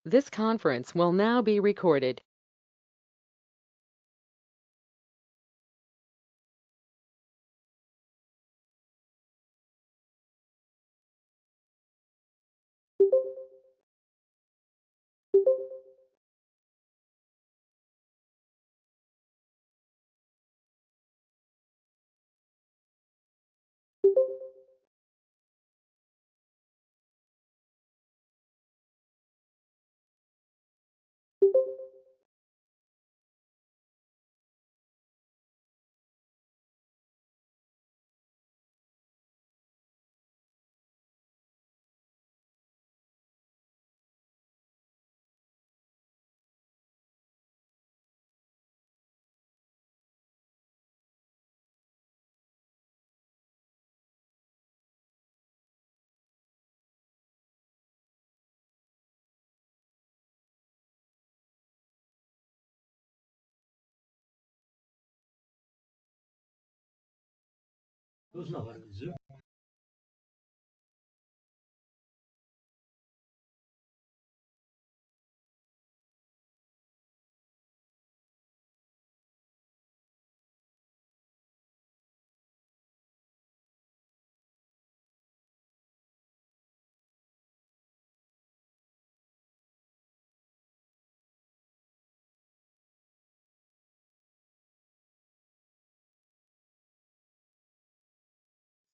This conference will now be recorded.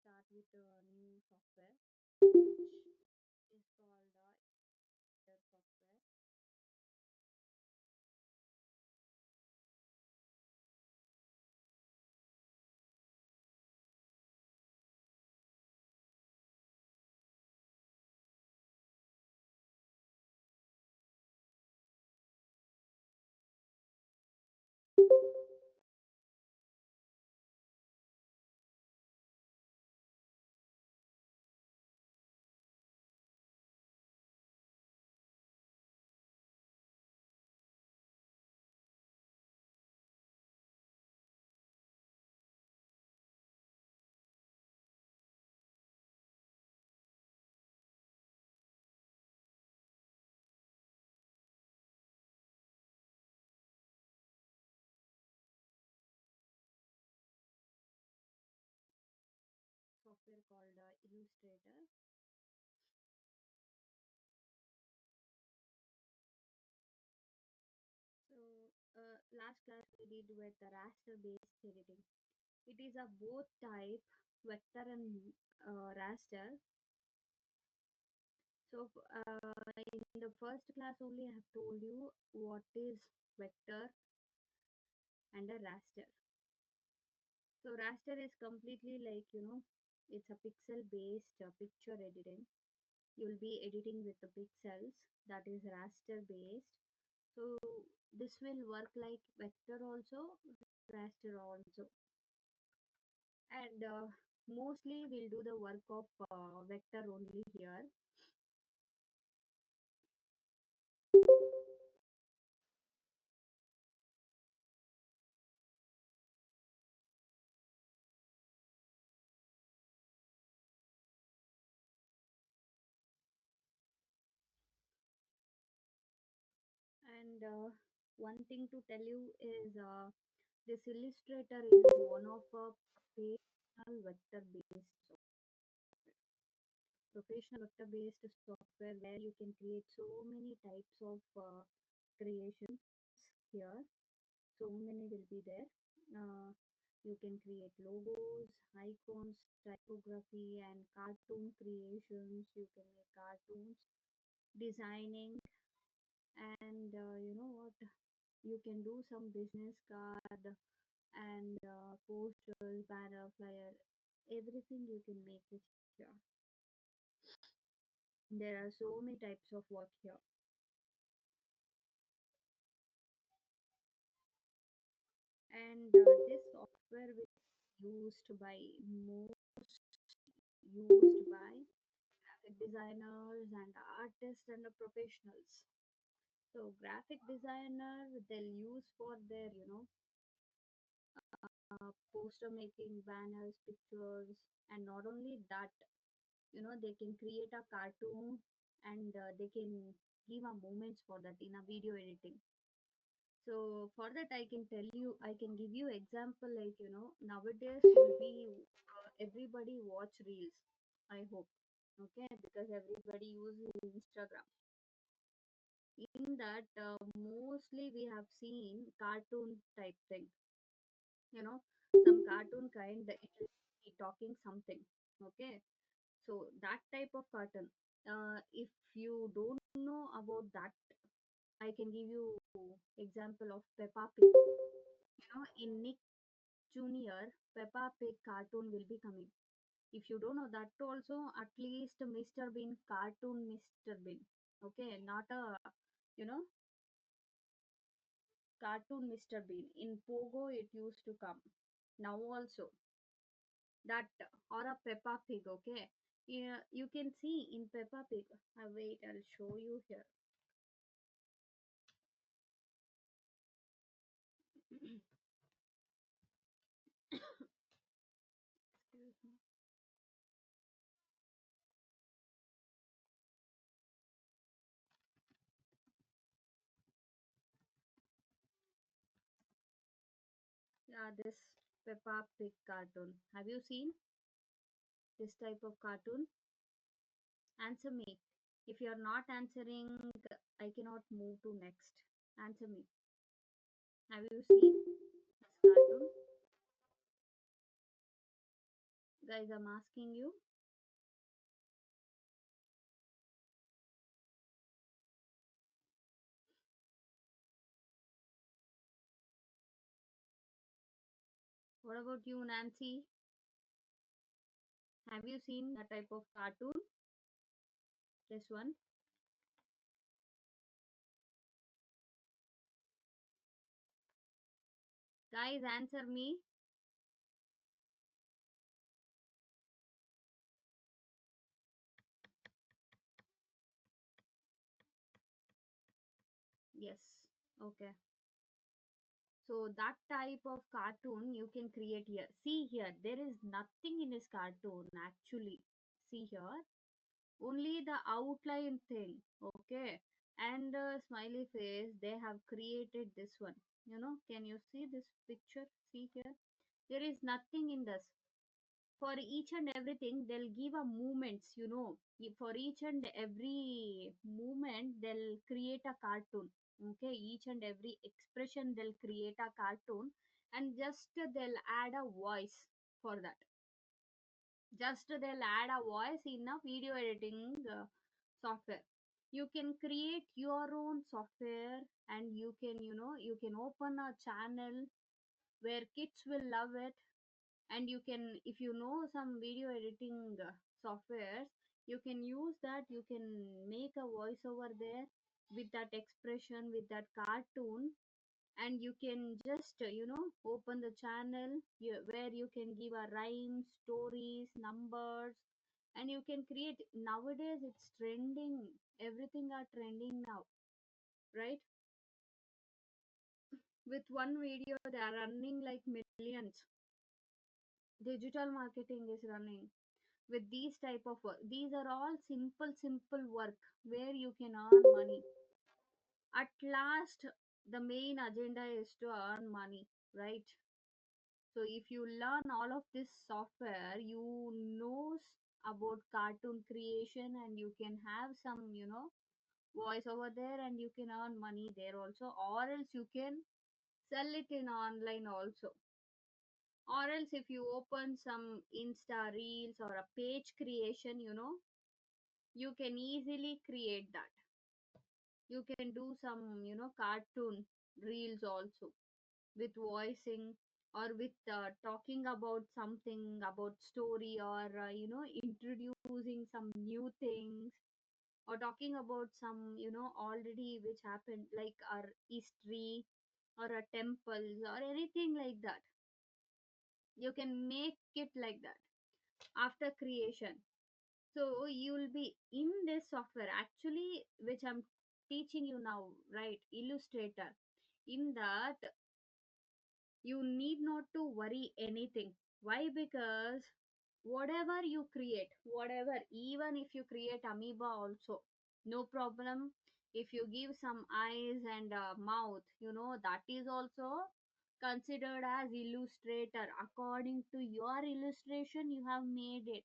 Start with a new software which is called Editor software. Software called Illustrator. So last class we did with the raster based editing. It is a both type vector and raster. So in the first class only I have told you what is vector and a raster. So raster is completely like it's a pixel based picture editing. You'll be editing with the pixels, that is raster based. So this will work like vector also, raster also, and mostly we'll do the work of vector only here. And one thing to tell you is this illustrator is one of a professional vector based software where you can create so many types of creations here. So many will be there. You can create logos, icons, typography, and cartoon creations. You can make cartoons, designing, and you know what? You can do some business card and posters, banner, flyer, everything you can make it here. There are so many types of work here. And this software will be used by most used by graphic designers and artists and professionals. So graphic designer they'll use for their poster making, banners, pictures, and not only that, they can create a cartoon and they can give a moments for that in a video editing. So for that, I can tell you, I can give you example like nowadays will be everybody watch reels. I hope, okay, because everybody uses Instagram. In that, mostly we have seen cartoon type thing. You know, some cartoon kind that it will be talking something. Okay, so that type of cartoon. If you don't know about that, I can give you example of Peppa Pig. In NICT Junior, Peppa Pig cartoon will be coming. If you don't know that also, at least Mr. Bean cartoon Mr. Bean. Okay, not a you know cartoon Mr. Bean. In Pogo it used to come. Now also that or a Peppa Pig. Okay, yeah, you can see in Peppa Pig. Wait, I'll show you here. Excuse me. Yeah, this Peppa Pig cartoon. Have you seen this type of cartoon? Answer me. If you are not answering, I cannot move to next. Answer me. Have you seen this cartoon? Guys, I'm asking you. What about you, Nancy? Have you seen that type of cartoon? This one. Guys, answer me. Yes. Okay. So that type of cartoon you can create here. See here, there is nothing in this cartoon actually. See here, only the outline thing. Okay, and smiley face. They have created this one. Can you see this picture? See here, there is nothing in this. For each and everything, they'll give a movements. For each and every movement, they'll create a cartoon. Okay, each and every expression, they'll create a cartoon, and just they'll add a voice for that. Just they'll add a voice in a video editing software. You can create your own software, and you can open a channel where kids will love it. And you can, if you know some video editing softwares, you can use that. You can make a voice over there with that expression, with that cartoon, and you can just open the channel where you can give a rhyme, stories, numbers, and you can create. Nowadays it's trending, everything are trending now, right? With one video they are running like millions. Digital marketing is running with these type of work. These are all simple work where you can earn money. At last, the main agenda is to earn money, right? So if you learn all of this software, you knows about cartoon creation, and you can have some, voice over there, and you can earn money there also, or else you can sell it in online also. Or else if you open some Insta reels or a page creation, you can easily create that. You can do some, cartoon reels also with voicing, or with talking about something about story, or introducing some new things, or talking about some already which happened, like our history, or a temples, or anything like that. You can make it like that after creation. So you'll be in this software actually, which I'm teaching you now, right? Illustrator. In that, you need not to worry anything. Why? Because whatever you create, whatever, even if you create amoeba also, no problem. If you give some eyes and a mouth, that is also considered as illustrator. According to your illustration, you have made it.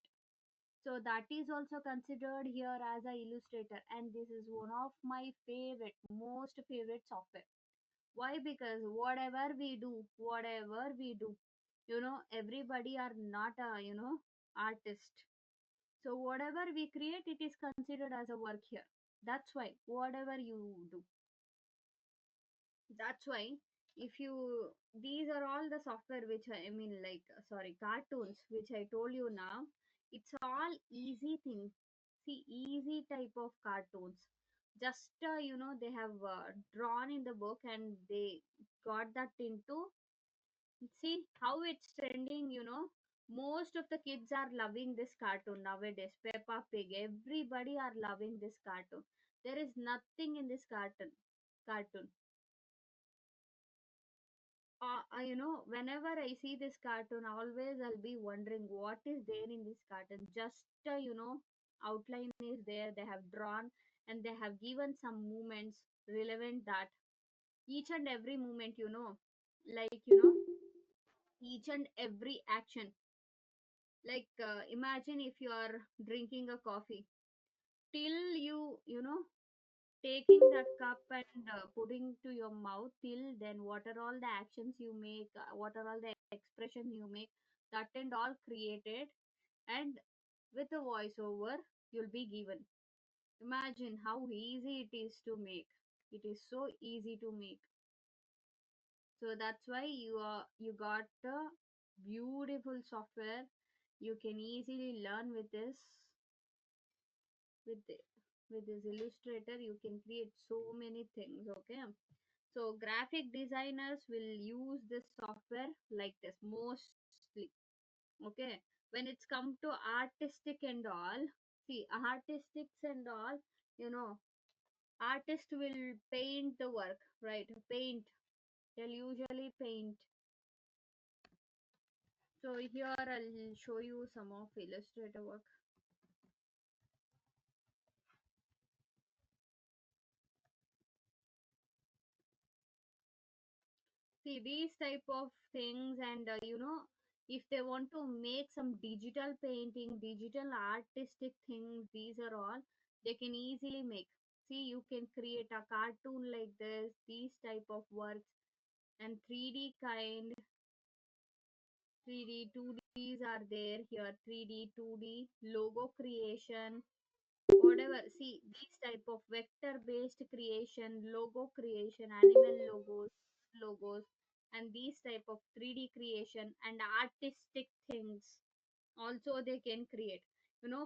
So that is also considered here as a illustrator. And this is one of my favorite, most favorite software. Why? Because whatever we do, everybody are not a, artist. So whatever we create, it is considered as a work here. That's why whatever you do, that's why, if you these are all the software which I mean, like, sorry, cartoons which I told you now. It's all easy thing. See, easy type of cartoons. Just they have drawn in the book and they got that into. See how it's trending, most of the kids are loving this cartoon nowadays. Peppa Pig, everybody are loving this cartoon. There is nothing in this cartoon. Whenever I see this cartoon, always I'll be wondering what is there in this cartoon. Just outline is there. They have drawn and they have given some movements relevant that each and every movement, like each and every action. Like imagine if you are drinking a coffee, till you taking that cup and putting to your mouth, till then what are all the actions you make, what are all the expression you make, that and all created, and with a voiceover you'll be given. Imagine how easy it is to make. It is so easy to make. So that's why you got a beautiful software. You can easily learn with this. With the, with this illustrator you can create so many things. Okay, so graphic designers will use this software like this mostly. Okay, when it's come to artistic and all, see, artistics and all, you know artist will paint the work, right? Paint. They'll usually paint. So here I'll show you some of illustrator work. See these type of things, and if they want to make some digital painting, digital artistic things, these are all they can easily make. See, you can create a cartoon like this, these type of works, and 3D kind, 3D 2Ds are there here, 3D 2D logo creation, whatever. See, these type of vector based creation, logo creation, animal logos, and these type of 3D creation and artistic things also they can create.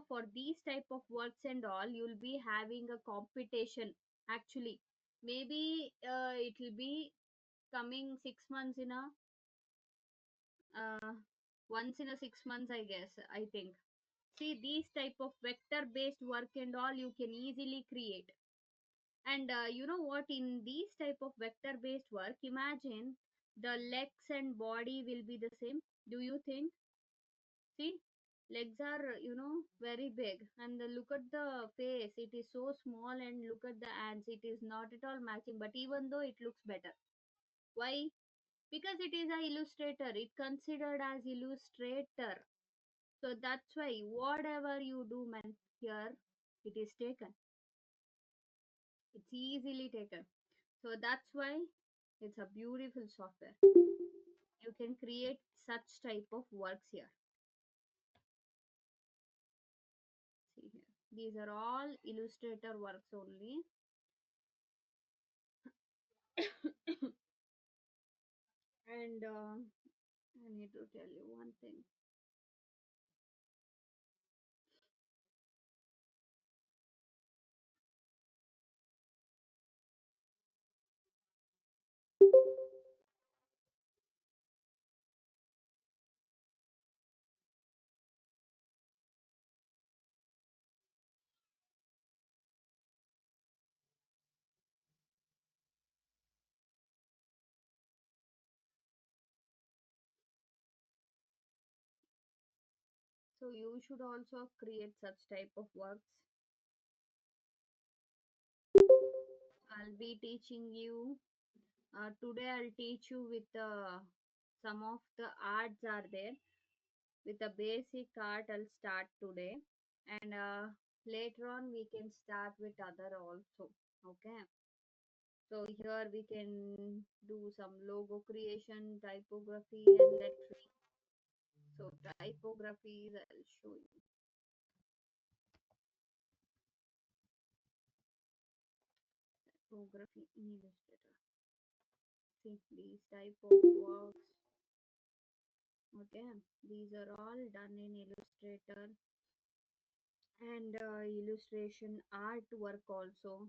For these type of works and all, you'll be having a competition. Actually, maybe it will be coming 6 months in a uh, once in a 6 months, I guess, I think. See, these type of vector based work and all you can easily create. And you know what, in these type of vector based work, imagine the legs and body will be the same. Do you think? See, legs are very big, and look at the face, it is so small, and look at the hands, it is not at all matching, but even though it looks better. Why? Because it is a illustrator, it considered as illustrator. So that's why whatever you do, man, here it is taken. It's easily taken. So that's why it's a beautiful software. You can create such type of works here. See here. These are all illustrator works only. And I need to tell you one thing. So you should also create such type of works. I'll be teaching you. Today I'll teach you with some of the arts are there. With the basic art, I'll start today, and later on we can start with other also. Okay. So here we can do some logo creation, typography, and lettering. So typography, I'll show you. Typography in Illustrator. See these type of works. Okay, these are all done in Illustrator and illustration artwork also.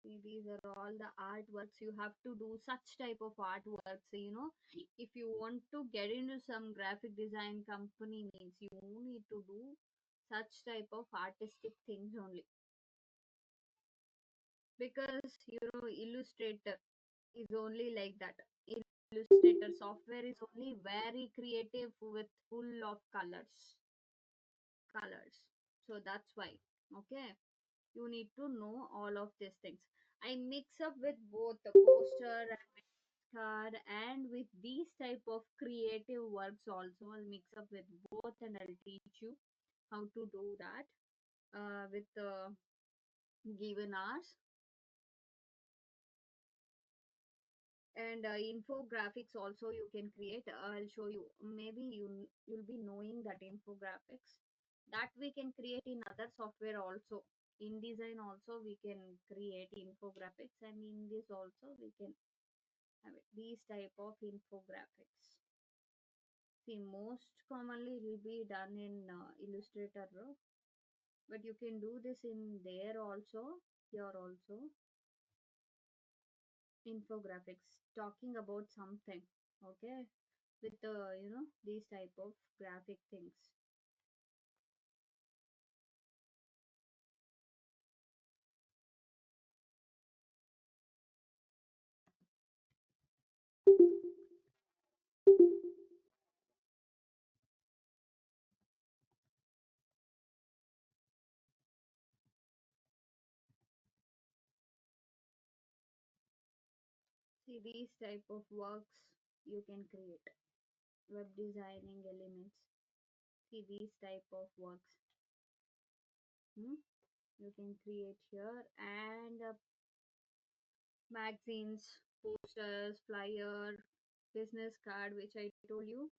See, these are all the artworks. You have to do such type of artworks. If you want to get into some graphic design company, means you need to do such type of artistic things only. Because Illustrator is only like that. Illustrator software is only very creative with full of colors. So that's why. Okay, you need to know all of these things. I mix up with both the poster and card and with these type of creative works also. I'll mix up with both and I'll teach you how to do that with the given hours. And infographics also you can create. I'll show you. Maybe you'll be knowing that infographics that we can create in other software also. In design also we can create infographics, and in this also we can have it. These type of infographics. See, most commonly it will be done in Illustrator, but you can do this in there also, here also. Infographics talking about something. Okay, with these type of graphic things. See, these type of works you can create. Web designing elements. See, these type of works. You can create here, and magazines, posters, flyer, business card, which I told you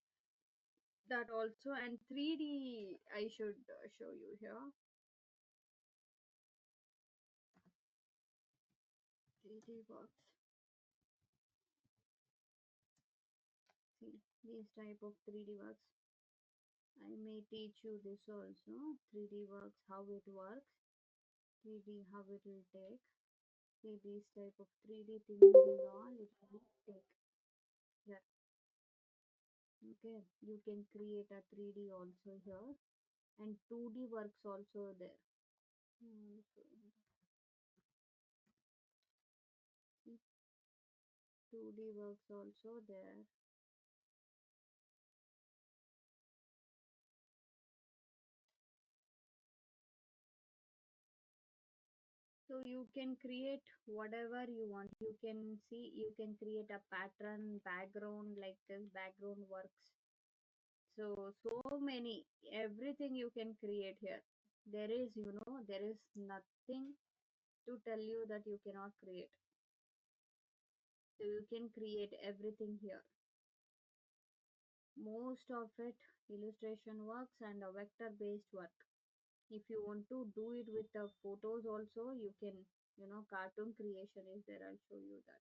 that also. And 3D I should show you here. 3D works. See, these type of 3D works. I may teach you this also. 3D works, how it works. 3D, how it will take. See, these type of 3D things and all it will take. Yeah. Okay. You can create a 3D also here. And 2D works also there. So, see, 2D works also there. So you can create whatever you want. You can see, you can create a pattern, background, like this background works. So many, everything you can create here. There is nothing to tell you that you cannot create. So you can create everything here. Most of it illustration works and a vector based work. If you want to do it with the photos also, you can, cartoon creation is there. I'll show you that.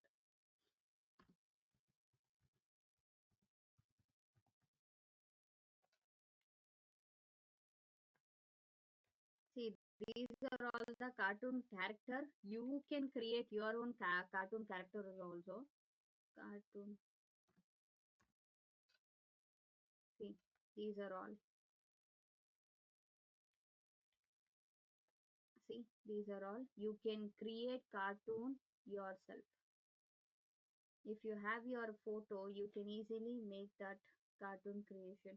See, these are all the cartoon character. You can create your own cartoon characters also. Cartoon. See, these are all. See, these are all. You can create cartoon yourself. If you have your photo, you can easily make that cartoon creation.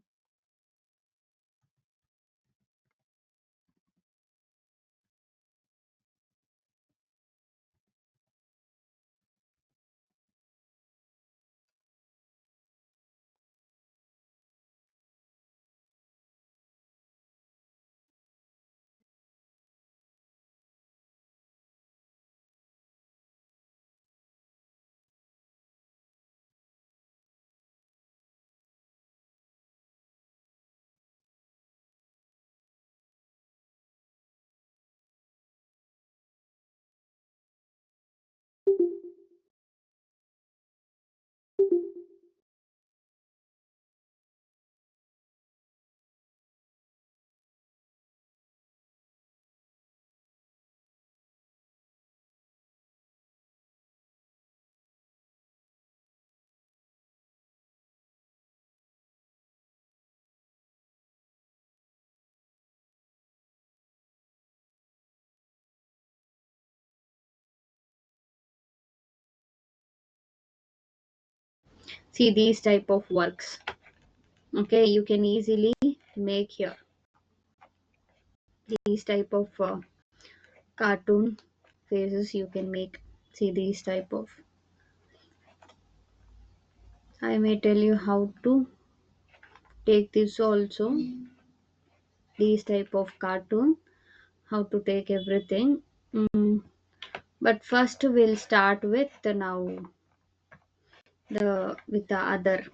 See these type of works. Okay, you can easily make here these type of cartoon faces you can make. See these type of. I may tell you how to take this also. These type of cartoon, how to take everything. But first we'll start with the now the with the other.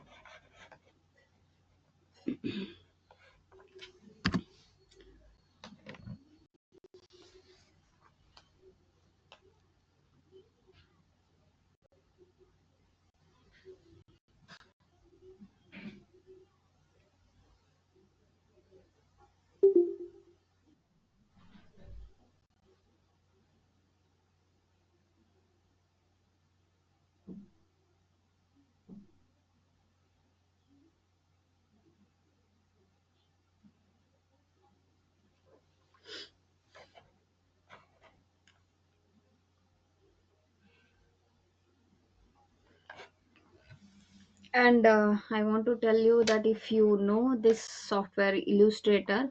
And I want to tell you that if you know this software Illustrator,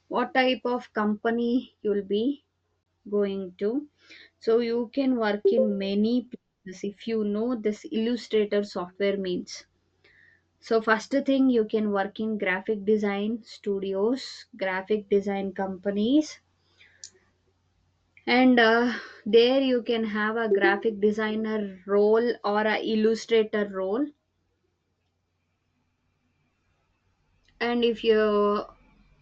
what type of company you'll be going to. So you can work in many places if you know this Illustrator software means. So first thing you can work in graphic design studios, graphic design companies, and there you can have a graphic designer role or a illustrator role. And if you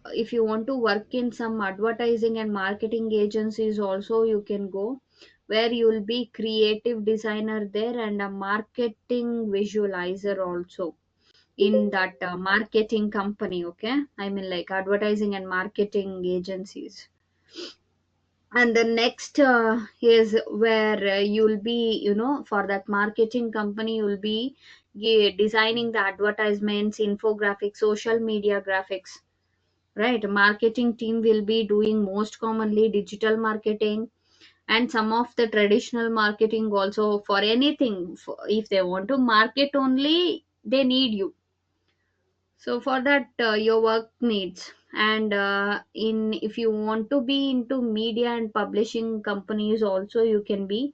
want to work in some advertising and marketing agencies also, you can go where you will be creative designer there and a marketing visualizer also in that marketing company. Okay, I mean like advertising and marketing agencies. And the next is where you'll be, for that marketing company you'll be designing the advertisements, infographics, social media graphics. Right, marketing team will be doing most commonly digital marketing and some of the traditional marketing also. For anything, if they want to market only, they need you. So for that your work needs. And in if you want to be into media and publishing companies also, you can be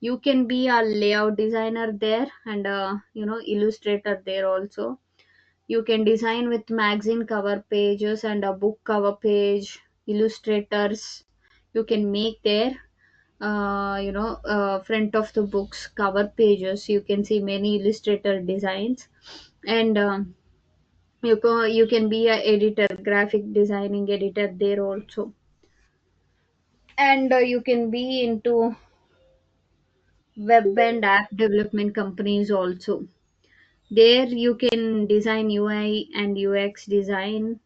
a layout designer there and illustrator there also. You can design with magazine cover pages and a book cover page illustrators. You can make there front of the books cover pages. You can see many illustrator designs. And you can be a editor, graphic designing editor there also. And you can be into web and app development companies also. There you can design UI and UX design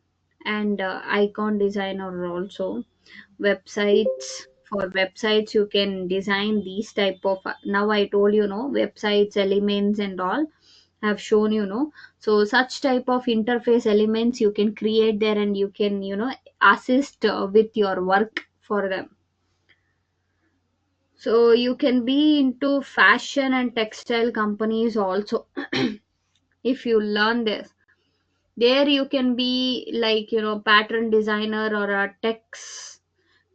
and icon designer also. Websites, for websites you can design these type of, now I told websites elements and all have shown. So such type of interface elements you can create there and you can assist with your work for them. So you can be into fashion and textile companies also. If you learn this, there you can be like, pattern designer or a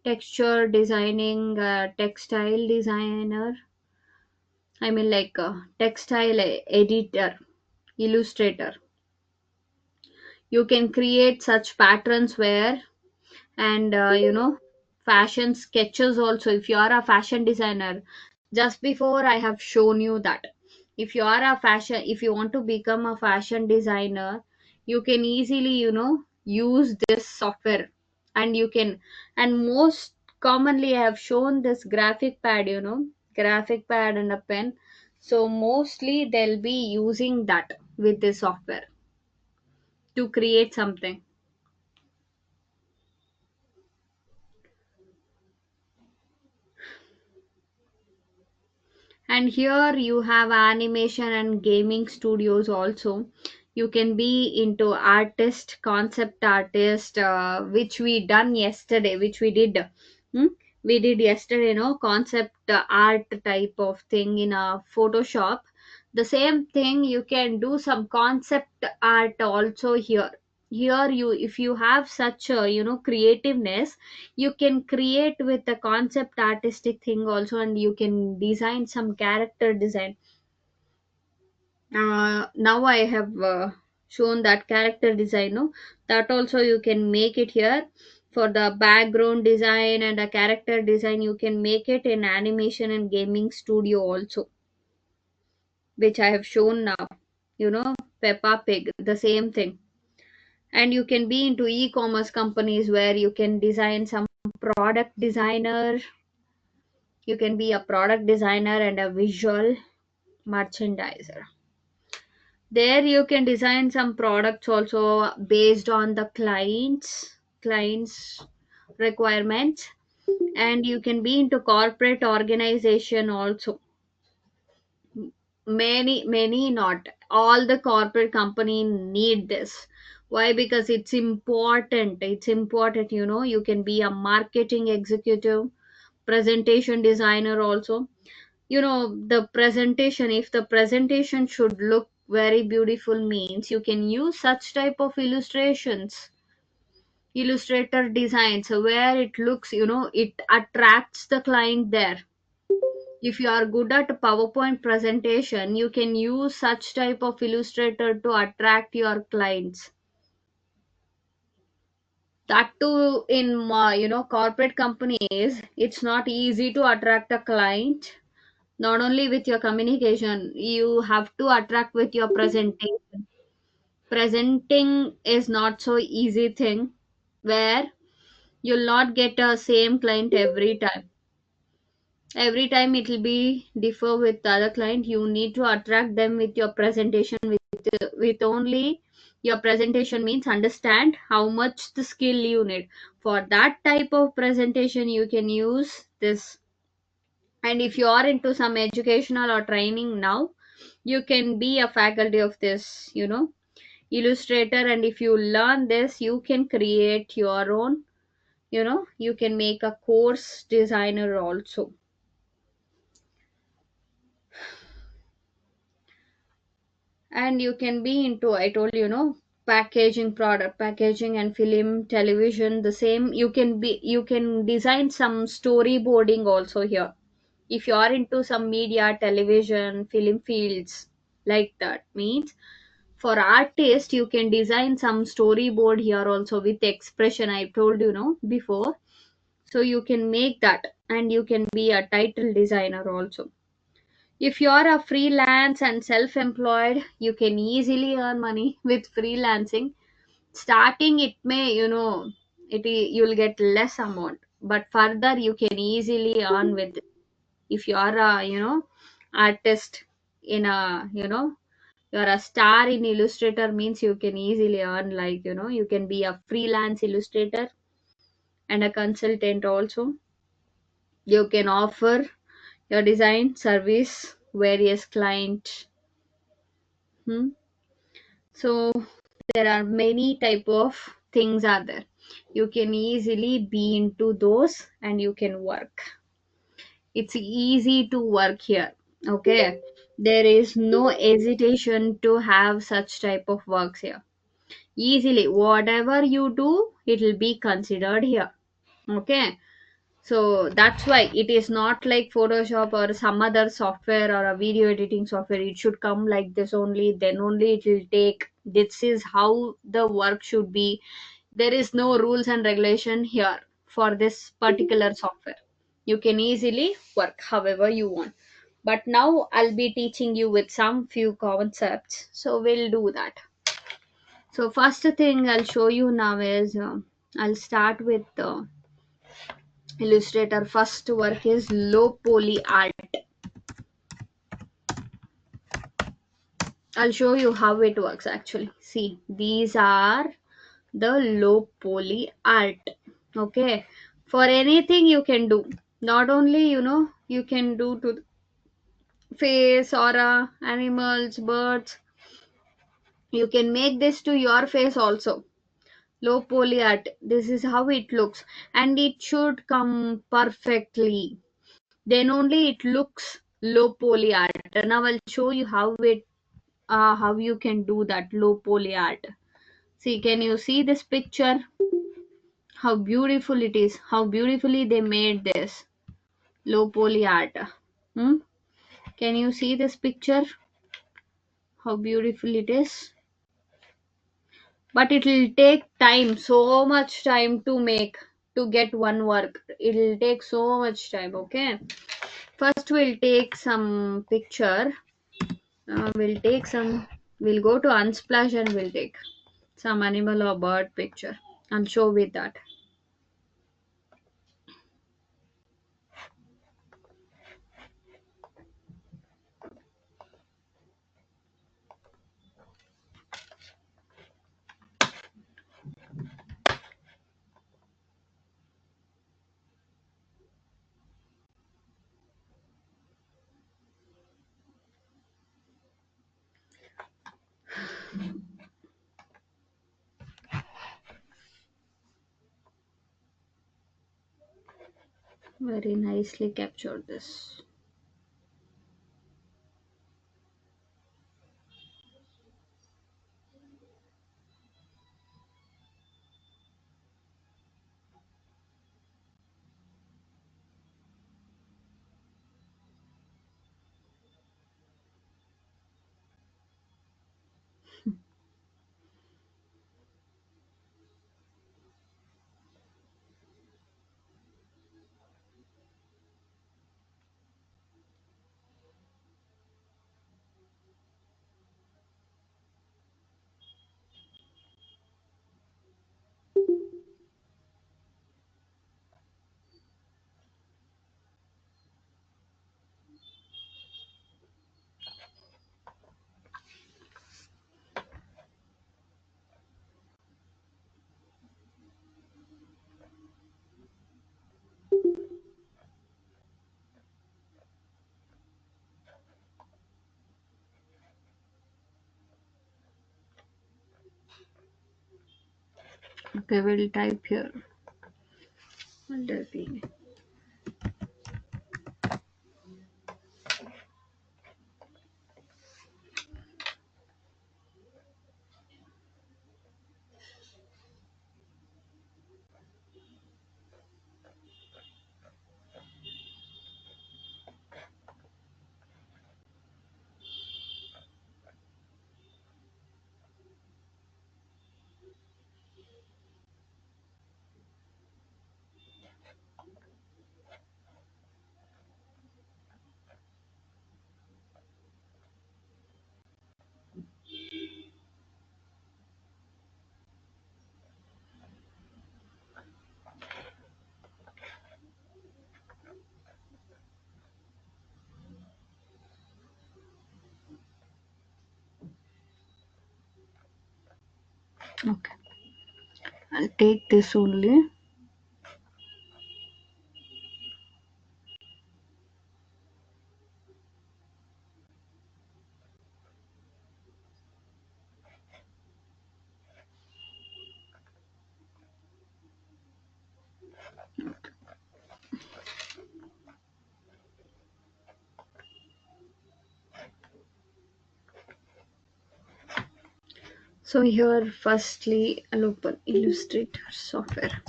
texture designing, textile designer, I mean like a textile editor, illustrator. You can create such patterns where, and fashion sketches also. If you are a fashion designer, just before I have shown you that, if you want to become a fashion designer, you can easily, use this software. And you can, and most commonly I have shown this graphic pad, graphic pad and a pen. So mostly they'll be using that with this software to create something. And here you have animation and gaming studios also. You can be into artist, concept artist, which we done yesterday, which we did. Hmm? We did yesterday, concept art type of thing in a Photoshop. The same thing you can do some concept art also here. Here you, if you have such a, creativeness, you can create with the concept artistic thing also, and you can design some character design. Now I have shown that character design, no, that also you can make it here. For the background design and a character design, you can make it in animation and gaming studio also, which I have shown now. Peppa Pig, the same thing. And you can be into e-commerce companies where you can design some product designer. You can be a product designer and a visual merchandiser. There you can design some products also based on the clients requirements. And you can be into corporate organization also. Many, not all the corporate company need this. Why? Because it's important. You can be a marketing executive, presentation designer also. The presentation, if the presentation should look very beautiful, means you can use such type of illustrator designs where it looks, it attracts the client there. If you are good at PowerPoint presentation, you can use such type of illustrator to attract your clients. That too, in corporate companies, it's not easy to attract a client. Not only with your communication, you have to attract with your presentation. Presenting is not so easy thing, where you'll not get a same client every time it will be differ with the other client. You need to attract them with your presentation. With only your presentation means understand how much the skill you need. For that type of presentation, you can use this. And if you are into some educational or training now, you can be a faculty of this, illustrator. And if you learn this, you can create your own, you can make a course designer also. And you can be into, I told packaging, product packaging and film television, the same. You can design some storyboarding also here. If you are into some media, television, film fields, like that means, for artist you can design some storyboard here also with expression, I told before. So you can make that, and you can be a title designer also. If you are a freelance and self-employed, you can easily earn money with freelancing. Starting, it may, you'll get less amount, but further you can easily earn with it. If you are a, artist in a, you're a star in illustrator, means you can easily earn, like, you can be a freelance illustrator and a consultant also. You can offer your design service various client. Hmm? So there are many type of things are there. You can easily be into those and you can work. It's easy to work here. Okay, there is no hesitation to have such type of works here. Easily, whatever you do, it will be considered here. Okay, so that's why it is not like Photoshop or some other software or a video editing software. It should come like this only, then only it will take. This is how the work should be. There is no rules and regulation here for this particular software. You can easily work however you want. But now I'll be teaching you with some few concepts. So we'll do that. So first thing I'll show you now is I'll start with Illustrator. First work is low poly art. I'll show you how it works actually. See, these are the low poly art. Okay, for anything you can do. Not only you can do to face or animals, birds. You can make this to your face also. Low poly art. This is how it looks, and it should come perfectly. Then only it looks low poly art. Now I'll show you how you can do that low poly art. See, can you see this picture? How beautiful it is. How beautifully they made this low poly art. Hmm? Can you see this picture? How beautiful it is. But it will take time, so much time to make, to get one work. It will take so much time. Okay. First, we'll take some picture. We'll take some. We'll go to Unsplash and we'll take some animal or bird picture and show with that. Very nicely captured this. Okay, we'll type here. Underpin. Okay, I'll take this only. So here firstly I'll open Illustrator software.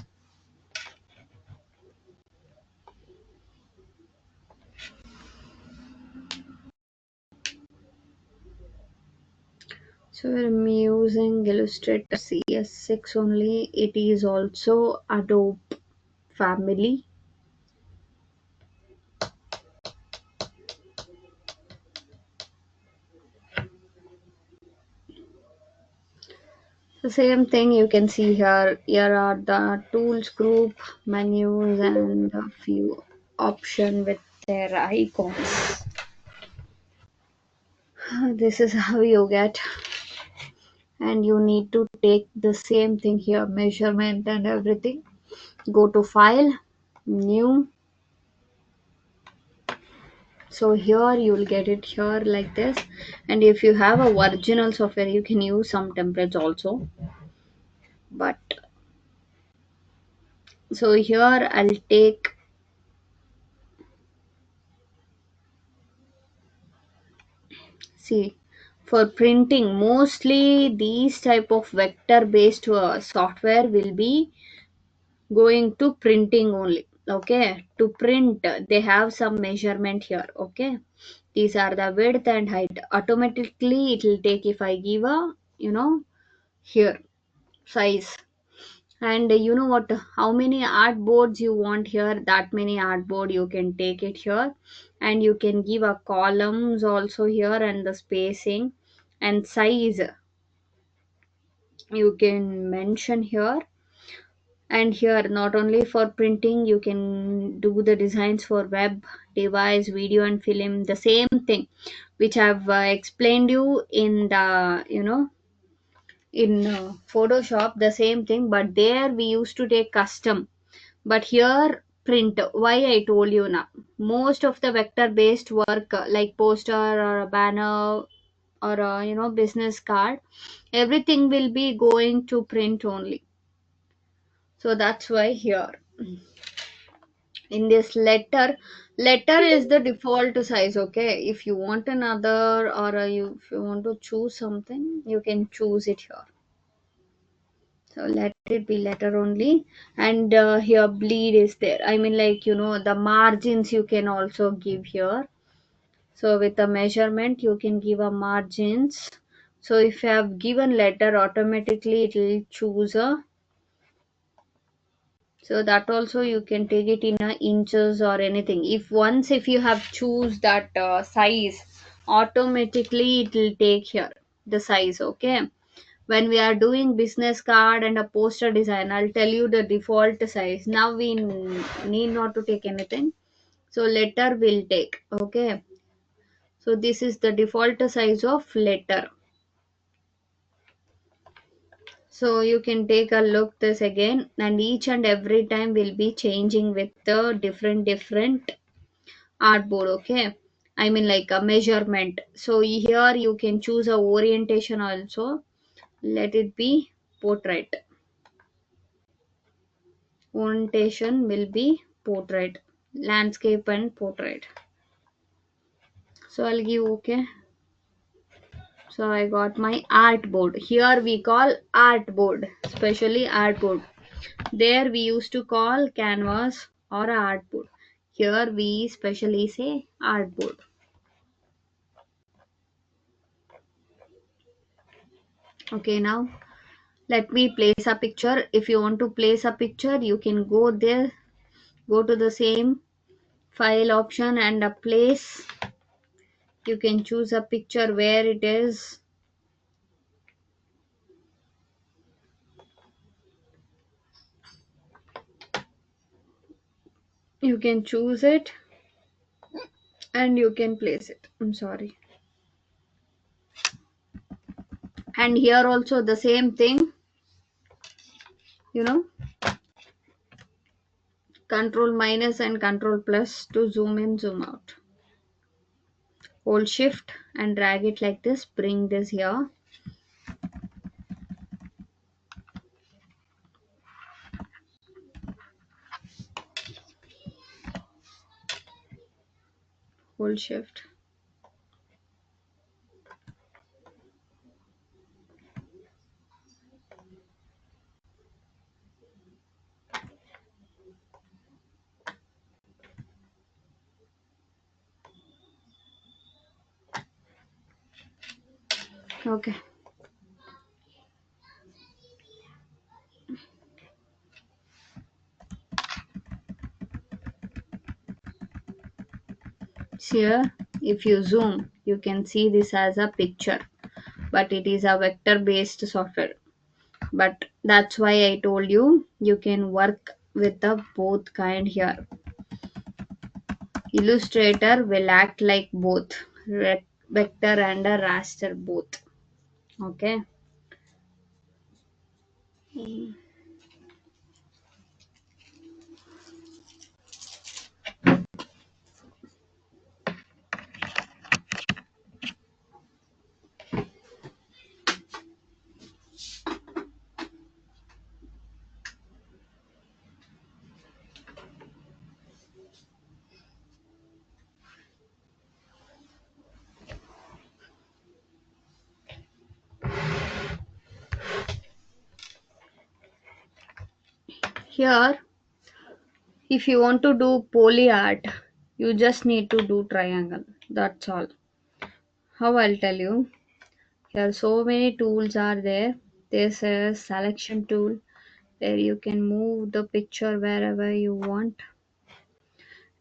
So I'm using Illustrator CS6 only. It is also Adobe family. The same thing you can see here. Here are the tools group, menus, and a few option with their icons. This is how you get, and you need to take the same thing here, measurement and everything. Go to file, new. So here you will get it here like this, and if you have a original software you can use some templates also, but so here I'll take, see, for printing mostly these type of vector based software will be going to printing only. Okay, to print they have some measurement here. Okay, these are the width and height. Automatically it will take if I give a, here size, and you know what, how many artboards you want here, that many artboard you can take it here, and you can give a columns also here, and the spacing and size you can mention here. And here not only for printing, you can do the designs for web, device, video and film, the same thing which I've explained you in the, in Photoshop, the same thing, but there we used to take custom, but here print. Why I told you now, most of the vector based work, like poster or a banner or a, business card, everything will be going to print only. So that's why here in this letter is the default size. Okay, if you want another, or if you want to choose something, you can choose it here. So let it be letter only. And here bleed is there, I mean, like, the margins you can also give here. So with the measurement you can give a margins. So if you have given letter, automatically it will choose a, so that also you can take it in a inches or anything. If once if you have choose that size, automatically it will take here the size. Okay, when we are doing business card and a poster design, I'll tell you the default size. Now we need not to take anything, so letter will take. Okay, so this is the default size of letter. So you can take a look this again, and each and every time will be changing with the different artboard. Okay, I mean, like a measurement. So here you can choose a orientation also. Let it be portrait. Orientation will be portrait, landscape and portrait. So I'll give okay. So I got my artboard. Here we call artboard, especially artboard. There we used to call canvas or artboard. Here we specially say artboard. Okay, now let me place a picture. If you want to place a picture, you can go there, go to the same file option and a place. You can choose a picture where it is. You can choose it and you can place it. I'm sorry. And here also the same thing, you know, control minus and control plus to zoom in, zoom out. Hold shift and drag it like this, bring this here. Hold shift. Okay. Here, if you zoom, you can see this as a picture, but it is a vector based software. But that's why I told you you can work with the both kind here. Illustrator will act like both vector and a raster both. Okay. Here, if you want to do poly art, you just need to do triangle. That's all. How I'll tell you. Here, so many tools are there. There's a selection tool where you can move the picture wherever you want.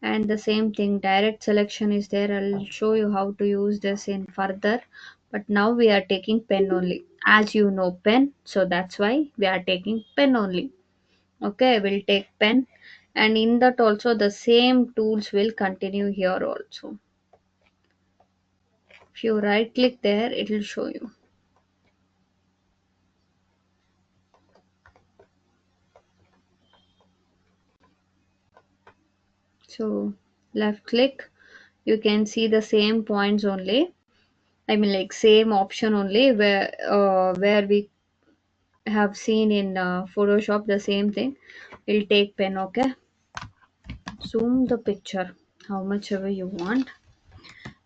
And the same thing, direct selection is there. I'll show you how to use this in further. But now we are taking pen only. As you know, pen. So that's why we are taking pen only. Okay, we'll take pen, and in that also the same tools will continue here also. If you right click there, it will show you. So left click, you can see the same points only. I mean like same option only where we have seen in Photoshop the same thing. We'll take pen. Okay, zoom the picture how much ever you want.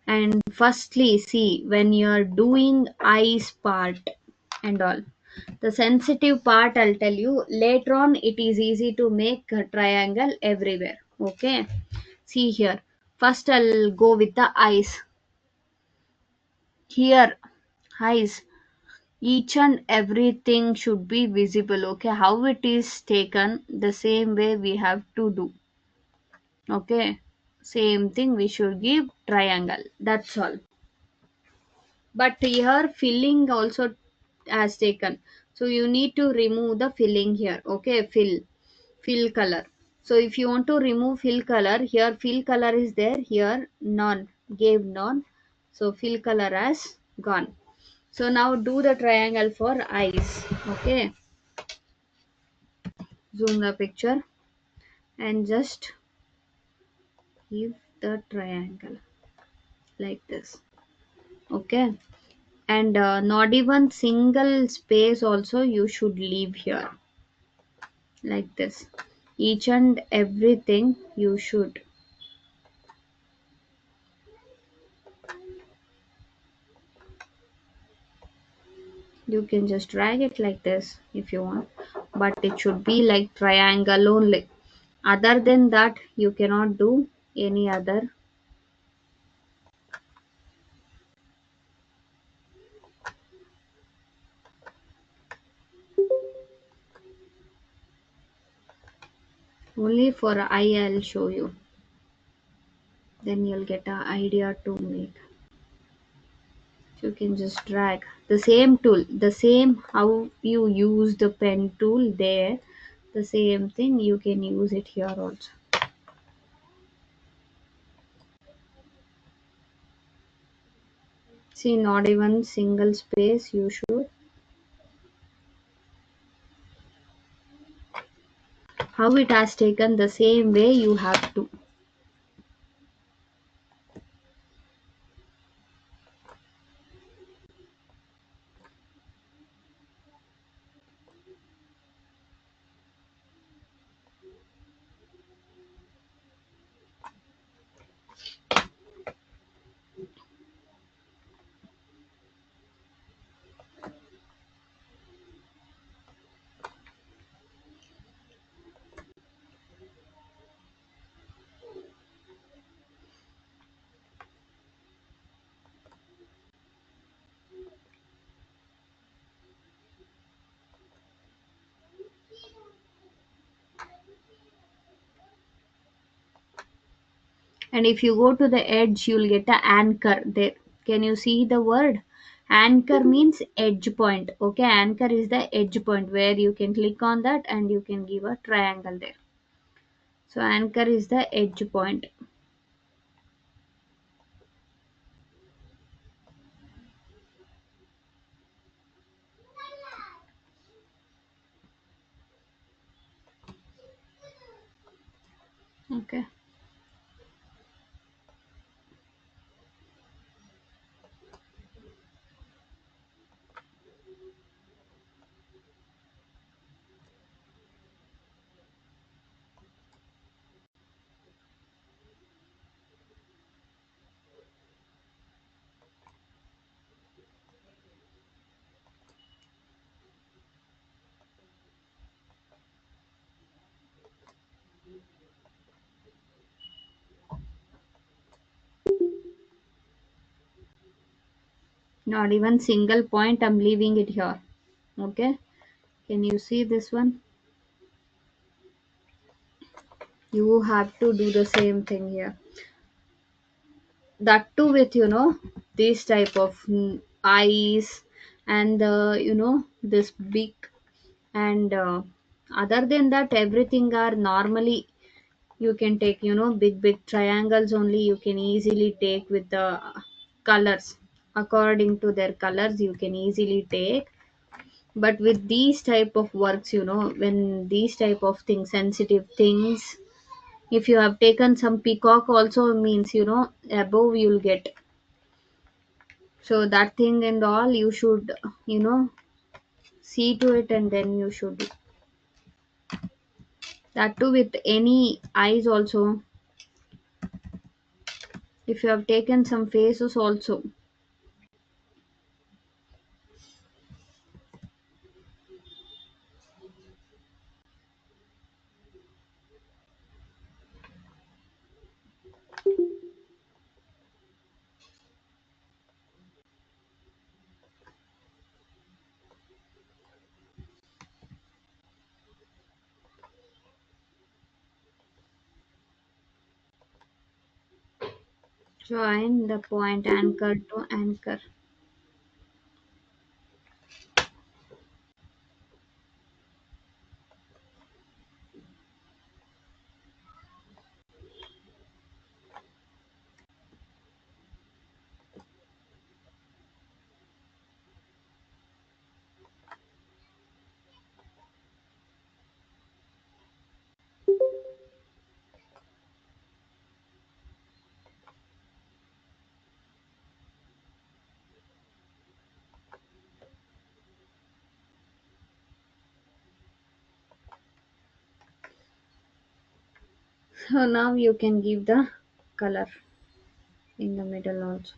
And firstly, see when you're doing eyes part and all, the sensitive part I'll tell you later on. It is easy to make a triangle everywhere. Okay, see here, first I'll go with the eyes. Here, eyes, each and everything should be visible. Okay, how it is taken, the same way we have to do. Okay, same thing we should give triangle. That's all. But here filling also has taken, so you need to remove the filling here. Okay, fill color. So if you want to remove fill color, here fill color is there, here none, gave none, so fill color has gone. So now do the triangle for eyes. Okay, zoom the picture and just give the triangle like this. Okay, and not even single space also you should leave here, like this. Each and everything you should. You can just drag it like this if you want, but it should be like triangle only. Other than that, you cannot do any other. Only for eye I'll show you. Then you'll get an idea to make. So you can just drag the same tool, the same how you use the pen tool there, the same thing you can use it here also. See, not even single space you should. How it has taken, the same way you have to. And if you go to the edge, you'll get a anchor there. Can you see the word? Anchor means edge point. Okay, anchor is the edge point where you can click on that and you can give a triangle there. So anchor is the edge point. Okay. Not even single point, I'm leaving it here. Okay. Can you see this one? You have to do the same thing here. That too with, this type of eyes and this big and other than that everything are normally you can take, big triangles only you can easily take with the colors. According to their colors you can easily take. But with these type of works, when these type of things, sensitive things, if you have taken some peacock also means, above you'll get. So that thing and all you should, you know see to it, and then you should. That too with any eyes also. If you have taken some faces also. Join the point anchor to anchor. So now you can give the color in the middle also.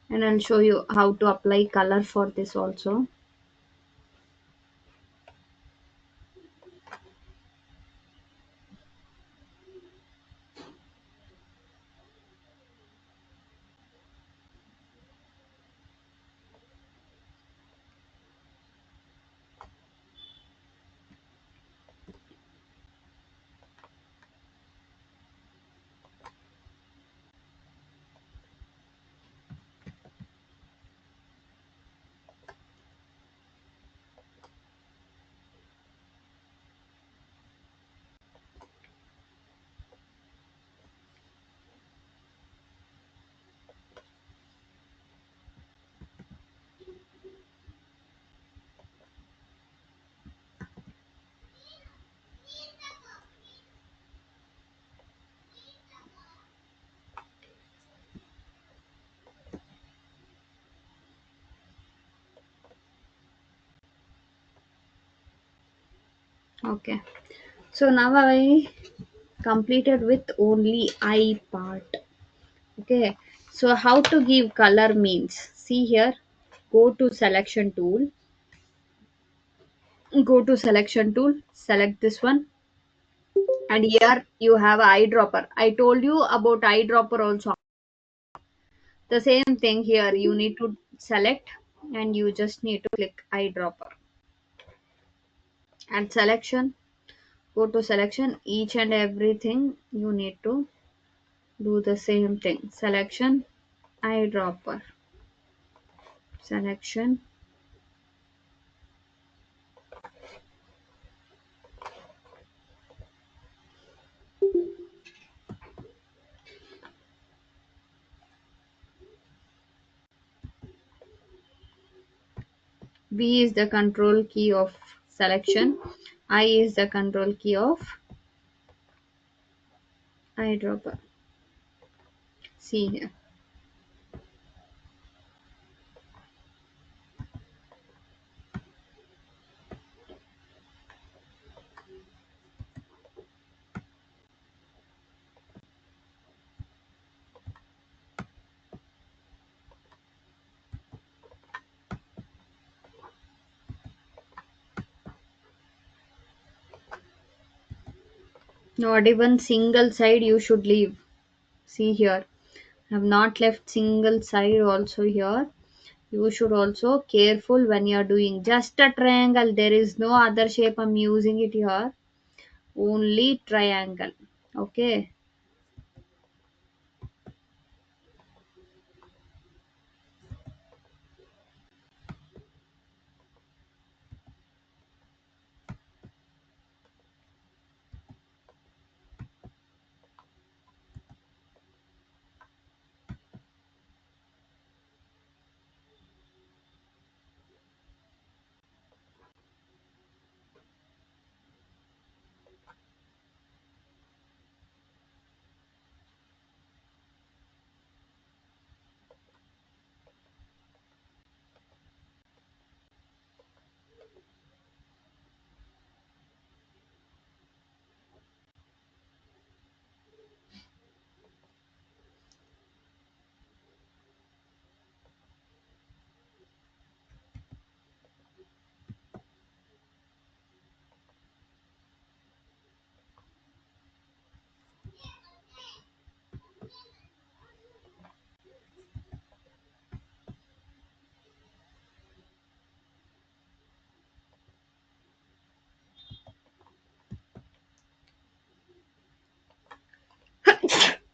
And I'll show you how to apply color for this also. Okay. So now I completed with only eye part. Okay. So how to give color means, see here, go to selection tool, select this one, and here you have eyedropper. I told you about eyedropper also. The same thing here, you need to select and you just need to click eyedropper and selection. Go to selection, each and everything you need to do the same thing. Selection, eyedropper, selection. V is the control key of selection. I is the control key of eyedropper. See here. Not even single side you should leave. See here. I have not left single side also here. You should also careful when you are doing just a triangle. There is no other shape I'm using it here. Only triangle. Okay.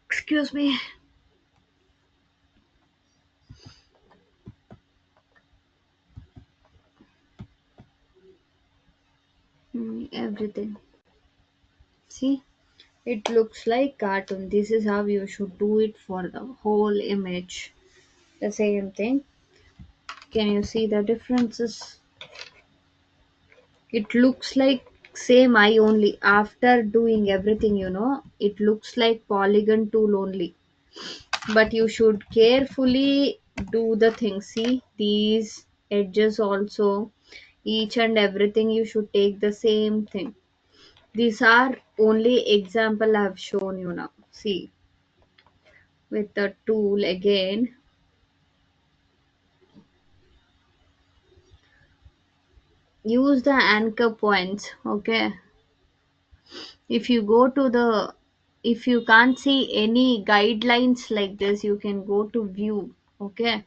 Excuse me. Everything. See, it looks like cartoon. This is how you should do it for the whole image. The same thing. Can you see the differences? It looks like same eye only. After doing everything, it looks like polygon tool only. But you should carefully do the thing. See, these edges also, each and everything you should take the same thing. These are only example I have shown you now. See, with the tool again, use the anchor points. Okay, if you go to the, if you can't see any guidelines like this, you can go to view. Okay,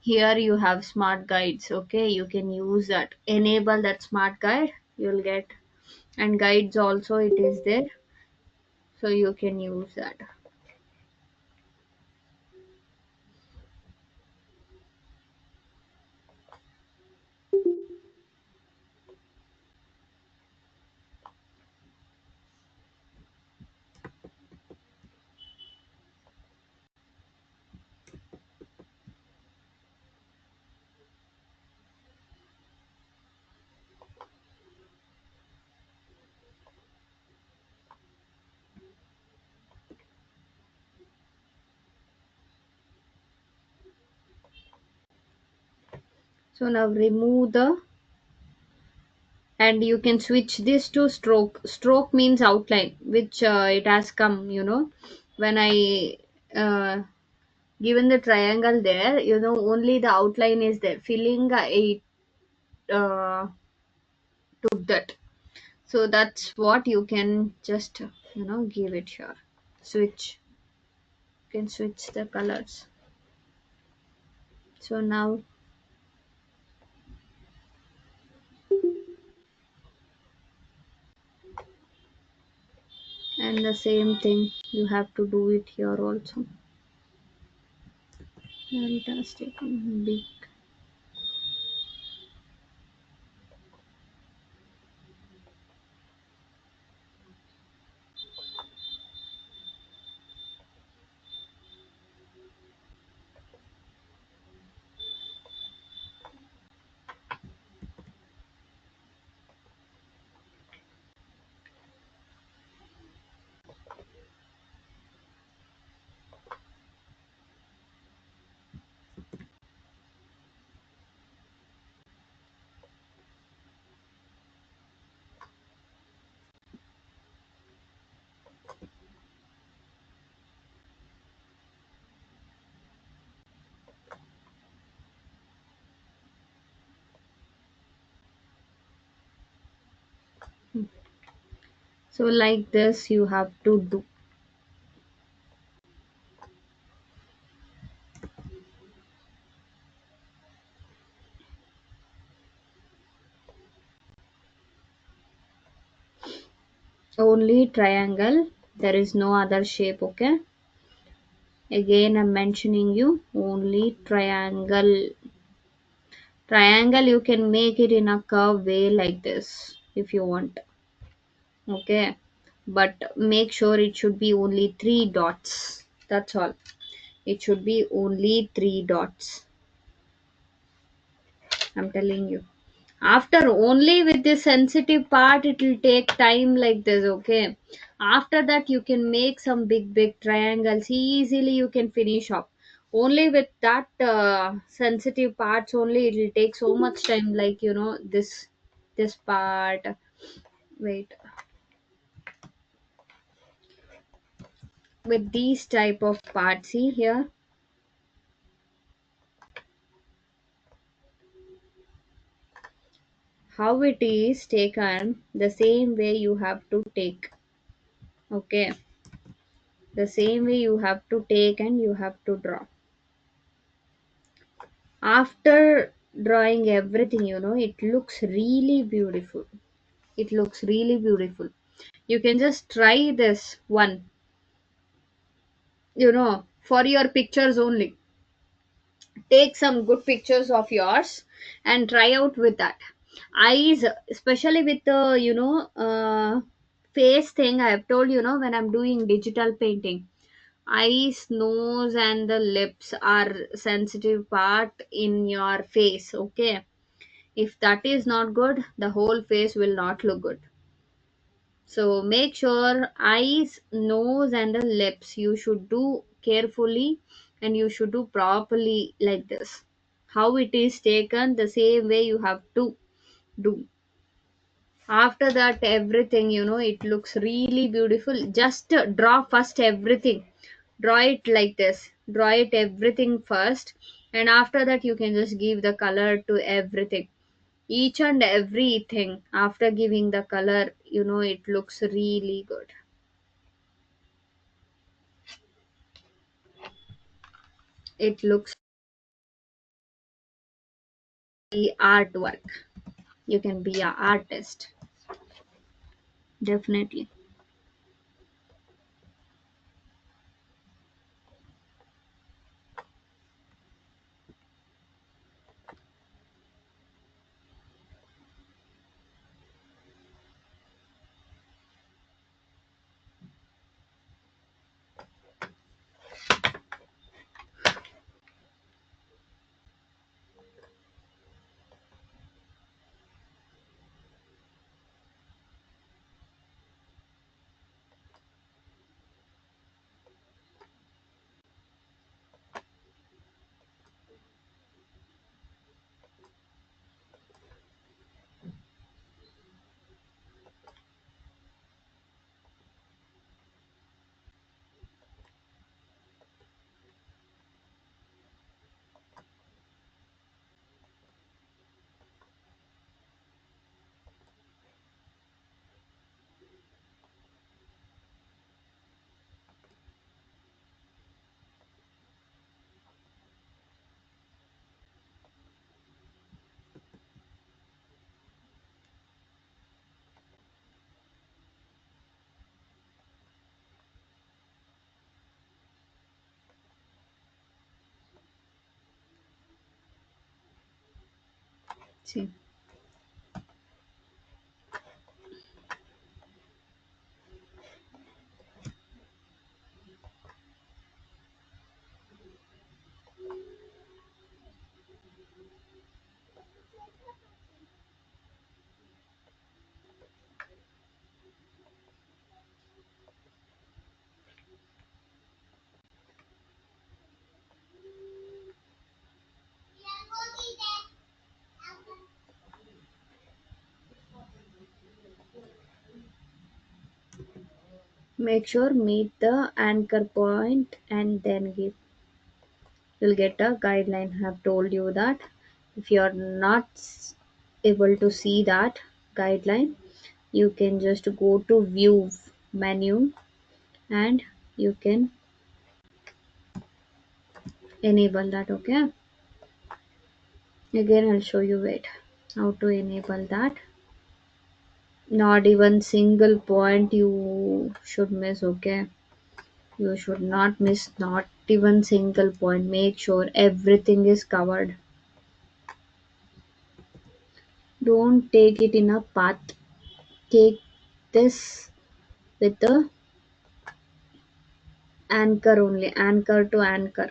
here you have smart guides. Okay, you can use that, enable that smart guide, you'll get, and guides also it is there, so you can use that. So now remove the and you can switch this to stroke. Stroke means outline, which it has come, when I uh, given the triangle there, only the outline is there, filling it uh, took that. So that's what you can just give it here. Switch, you can switch the colors. So now, and the same thing you have to do it here also. Fantastic. Big. So like this you have to do. Only triangle. There is no other shape, okay? Again I'm mentioning you only triangle. Triangle you can make it in a curve way like this if you want. Okay. But make sure it should be only three dots. That's all. It should be only three dots. I'm telling you. After only with the sensitive part, it will take time like this, okay? After that, you can make some big triangles. Easily, you can finish up. Only with that sensitive parts, only it will take so much time. Like this part. Wait, with these type of parts, see here how it is taken. The same way you have to take. Okay, the same way you have to take and you have to draw. After drawing everything, it looks really beautiful. It looks really beautiful. You can just try this one, for your pictures only. Take some good pictures of yours and try out with that. Eyes, especially with the face thing, I have told, when I'm doing digital painting, eyes, nose and the lips are sensitive part in your face, okay? If that is not good, the whole face will not look good. So make sure eyes, nose, and the lips you should do carefully, and you should do properly like this. How it is taken, the same way you have to do. After that, everything, it looks really beautiful. Just draw first everything. Draw it like this. Draw it everything first, and after that, you can just give the color to everything, each and everything. After giving the color, it looks really good. It looks the artwork. You can be an artist, definitely. See, make sure meet the anchor point and then give. You'll get a guideline. I have told you that if you're not able to see that guideline, you can just go to view menu and you can enable that. Okay, again I'll show you wait how to enable that. Not even single point you should miss. Okay, you should not miss not even single point. Make sure everything is covered. Don't take it in a path. Take this with the anchor only, anchor to anchor.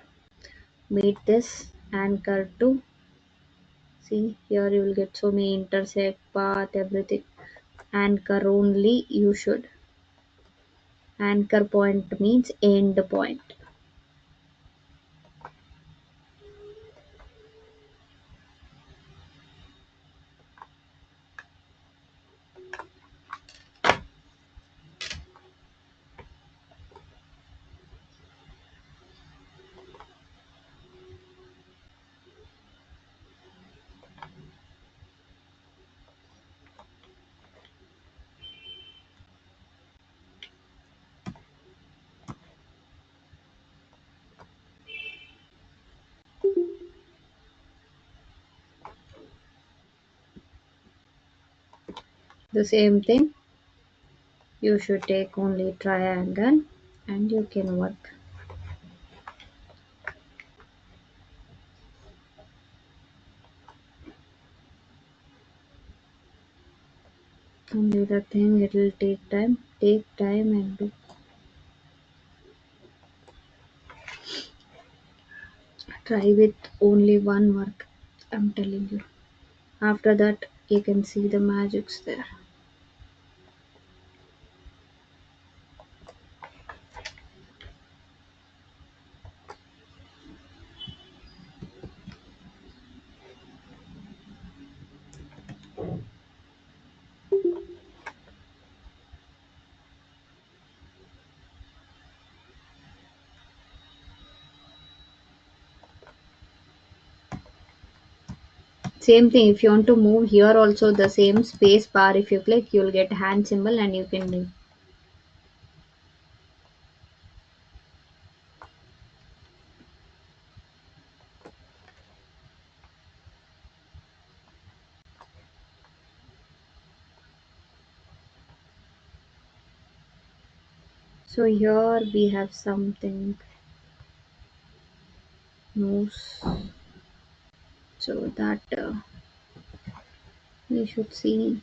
Meet this anchor to, see here you will get so many intersect path everything. Anchor only you should. Anchor point means end point. The same thing, you should take only triangle and you can work. Only the thing it will take time. Take time and do. Try with only one work. I'm telling you. After that you can see the magics there. Same thing if you want to move here also the same space bar if you click you'll get hand symbol and you can move. So here we have something moves so that we should see.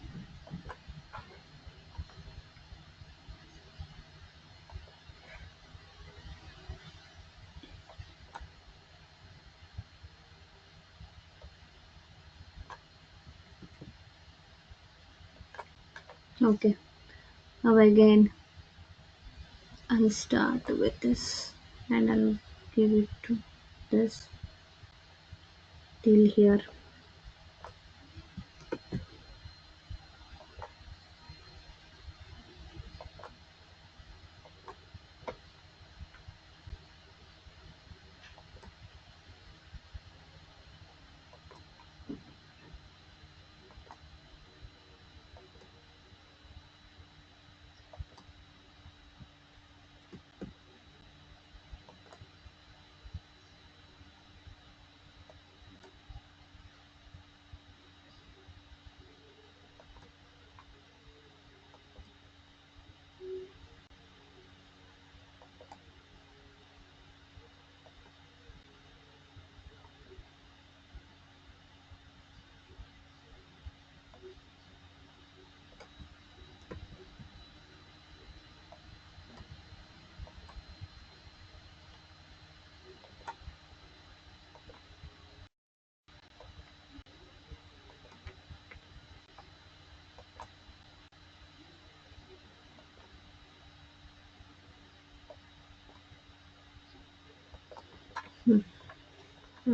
Okay, now again I'll start with this and I'll give it to this till here.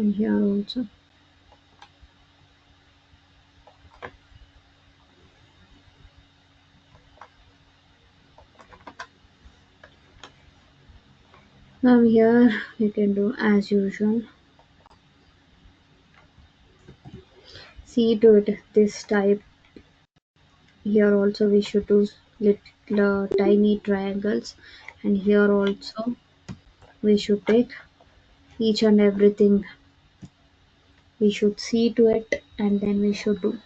And here also. Now here you can do as usual. See to it this type. Here also we should do little tiny triangles, and here also we should take each and everything. We should see to it, and then we should do.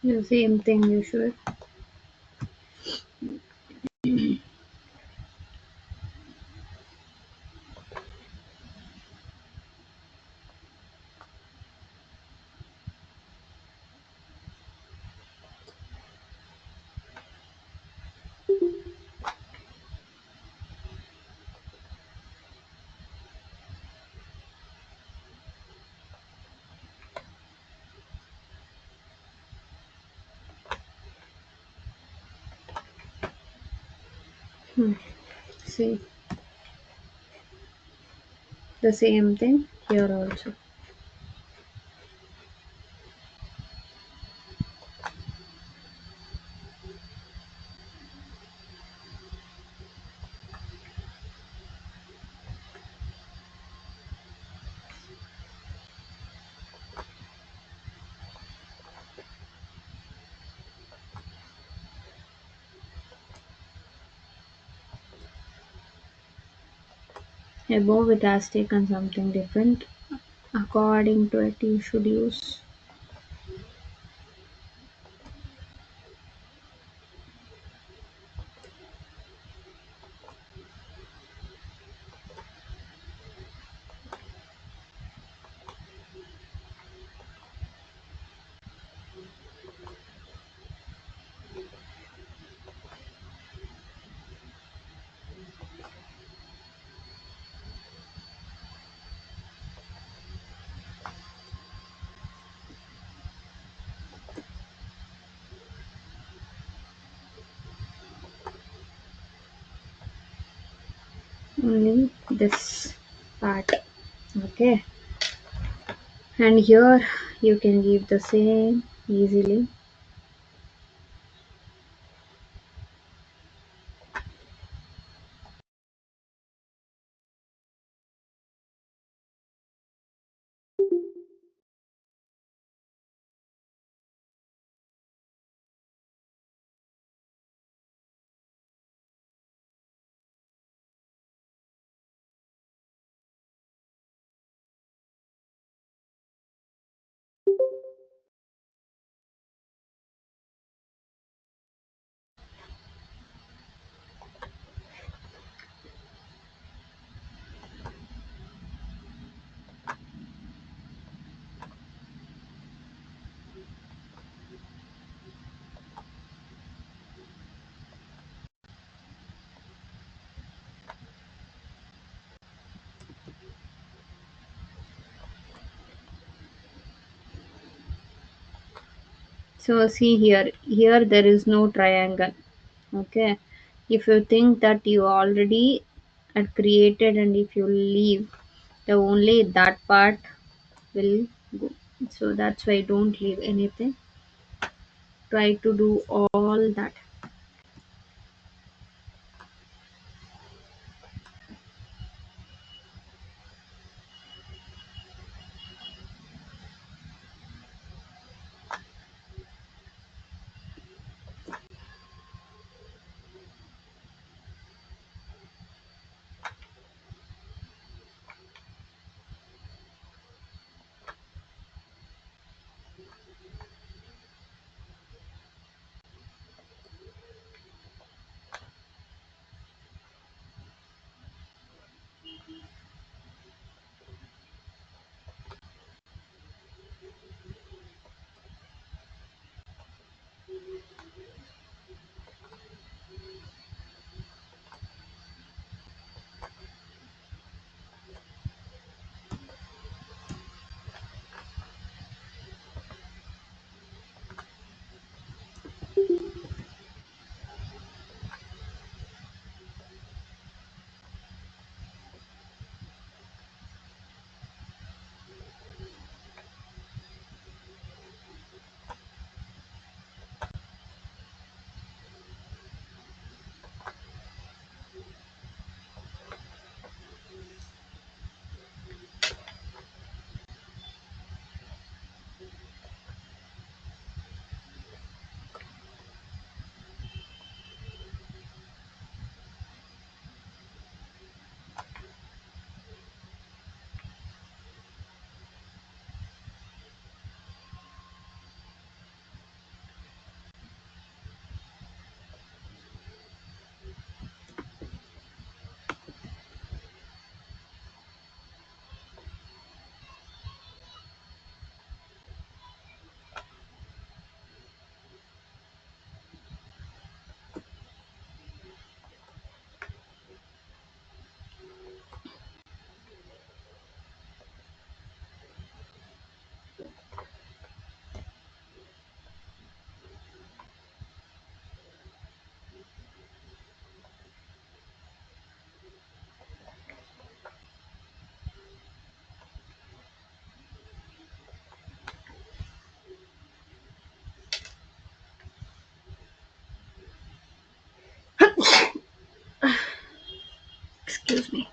The same thing you should. Hmm. See the same thing here also. Above it has taken something different. According to it, you should use. Only this part. Okay. And here you can give the same easily. So see here there is no triangle. Okay. If you think that you already had created and if you leave, the only that part will go. So that's why don't leave anything. Try to do all that. Excuse me.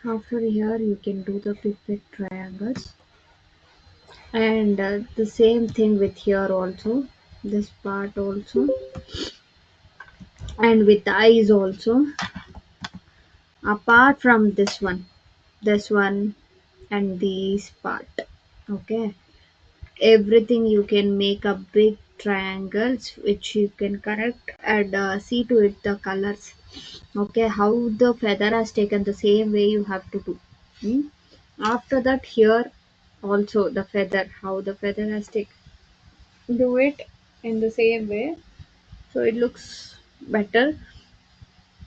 After here you can do the big triangles. And the same thing with here also. This part also. And with the eyes also. Apart from this one and this part. Okay. Everything you can make a big triangles which you can correct and see to it the colors. Okay, how the feather has taken the same way you have to do. Hmm? After that here also the feather, how the feather has taken, do it in the same way so it looks better,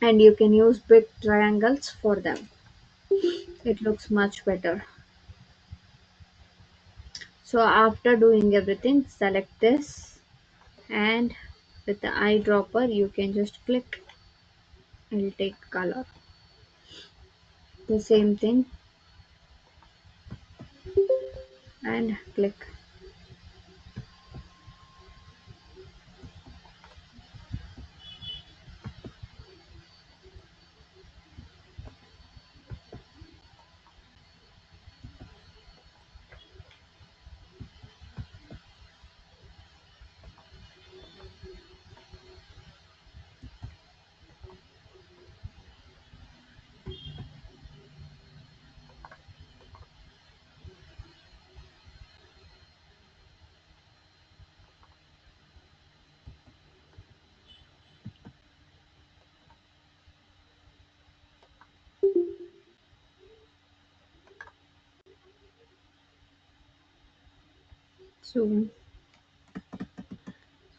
and you can use big triangles for them. It looks much better. So after doing everything, select this, and with the eyedropper you can just click, it'll take color. The same thing, and click. zoom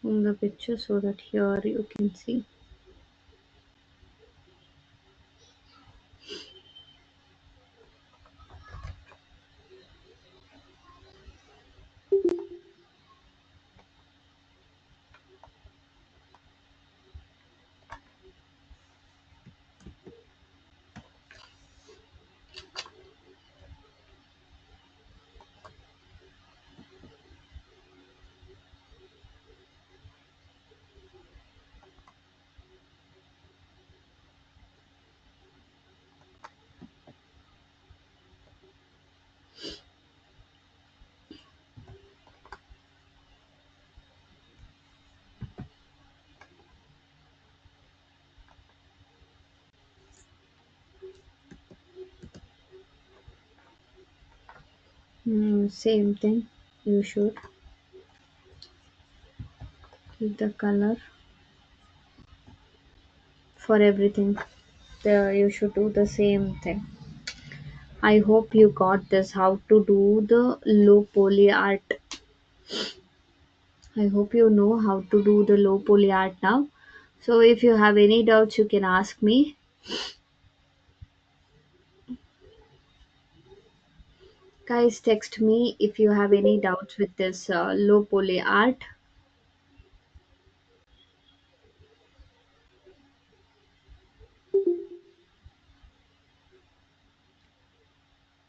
zoom the picture so that here you can see. Same thing, you should keep the color for everything. You should do the same thing. I hope you got this how to do the low poly art. I hope you know how to do the low poly art now. So if you have any doubts, you can ask me. Guys, text me if you have any doubts with this low poly art.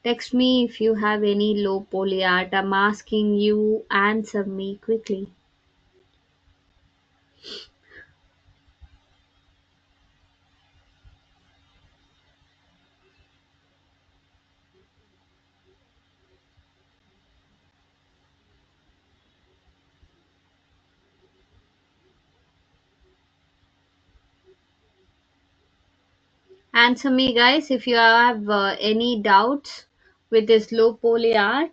Text me if you have any low poly art. I'm asking you, answer me quickly. Answer me, guys, if you have any doubts with this low poly art.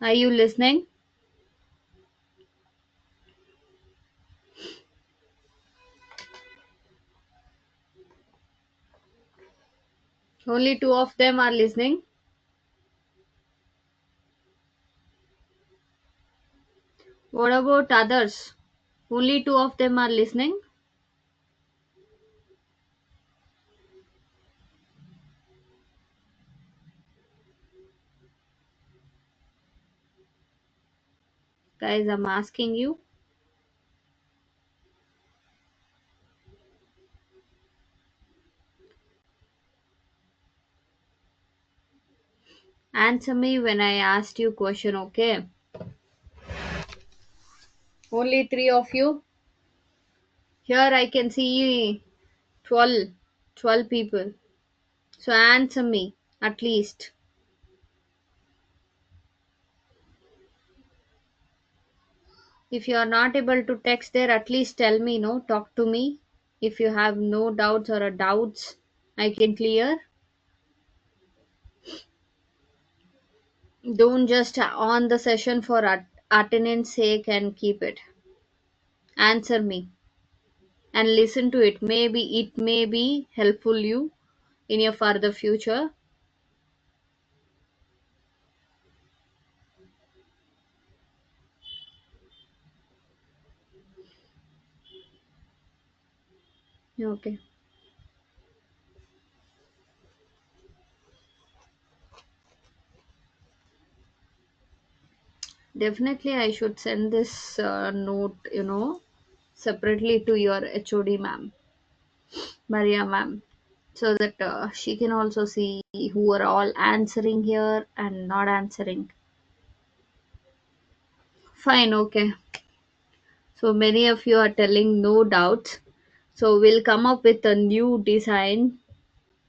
Are you listening? Only two of them are listening. What about others? Only two of them are listening. Guys, I'm asking you. Answer me when I asked you question, okay? Only three of you. Here I can see 12, 12 people. So answer me at least. If you are not able to text there, at least tell me, no, talk to me. If you have no doubts or a doubts, I can clear. Don't just on the session for attendance sake and keep it. Answer me and listen to it. Maybe it may be helpful you in your further future. Okay. Definitely, I should send this note, separately to your HOD ma'am, Maria ma'am, so that she can also see who are all answering here and not answering. Fine, okay. So many of you are telling no doubts. So we'll come up with a new design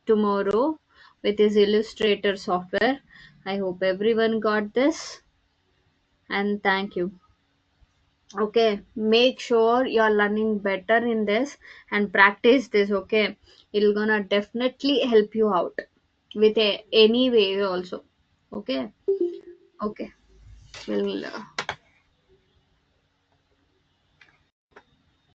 tomorrow with this Illustrator software. I hope everyone got this and thank you. Okay, make sure you're learning better in this and practice this. Okay, it'll gonna definitely help you out with any way also. Okay, okay, we'll